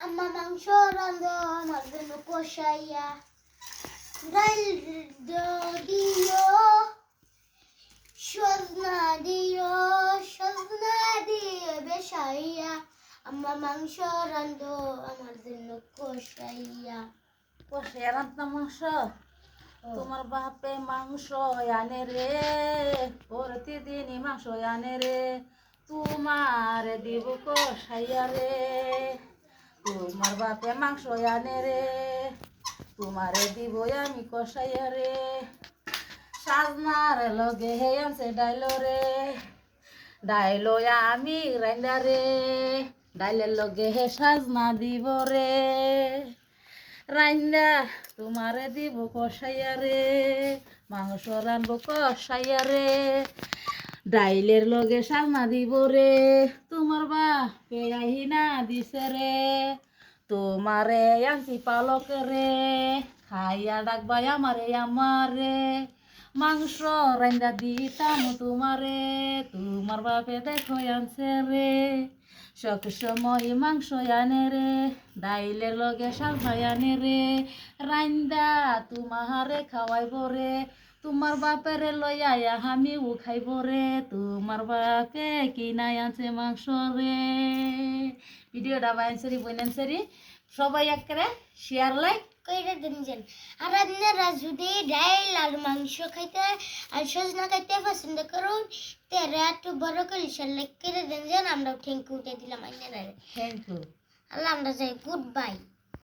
আম্মা মাংস রান্ধো আমার জন্য কষাইয়া ডাল দিও সজনা দিও বেশাইয়া আম্মা মাংস রান্ধো আমার জন্য কষাইয়া কষাইয়া রান্না মাংস তোমার বাপে মাংস আনে রে প্রতিদিনই মাংস আনে রে তোমার দিব কষাইয়া রে তোমার বাপে মাংস আনে রে তোমারে দিব আমি কষাইয়া রে সাজনার লগে আনছে ডাইলো রে ডাইলো আমি রাইন্দা রে ডাইলের লগে সাজনা দিব রে রাইন্দা তোমারে দিব কষাইয়া রে মাংস রানবো কষাইয়া রে ডাইলের লগে সাজনা দিব রে তোমার বাপে আহিনা দিছে রে তোমারে আনছি পালক রে খাইয়া ডাকবাই আমারে মাংস রাইন্দা দিতাম তোমারে তোমার বাপে দেখো আনছে রে সব সময় মাংস আনে রে ডাইলের লগে সাজাই আনে রে রাইন্দা তোমারে খাওয়াইব রে তোমার বাপের লইয়া আমিও খাইব রে তোমার বাপে কিনাই আনছে মাংস রে ভিডিওটা বাইনসারি বইনানসারি সবাই একেবারে শেয়ার লাইক কইরা দিন আর আপনারা যদি ডাল আর মাংস খাইতে আর সজনা খাইতে পছন্দ করুন তাহলে একটু বড় করে লাইক করে দিন আমরা থ্যাংক ইউ দিলাম আপনারা থ্যাংক ইউ আল্লাহ আমরা যাই গুড বাই।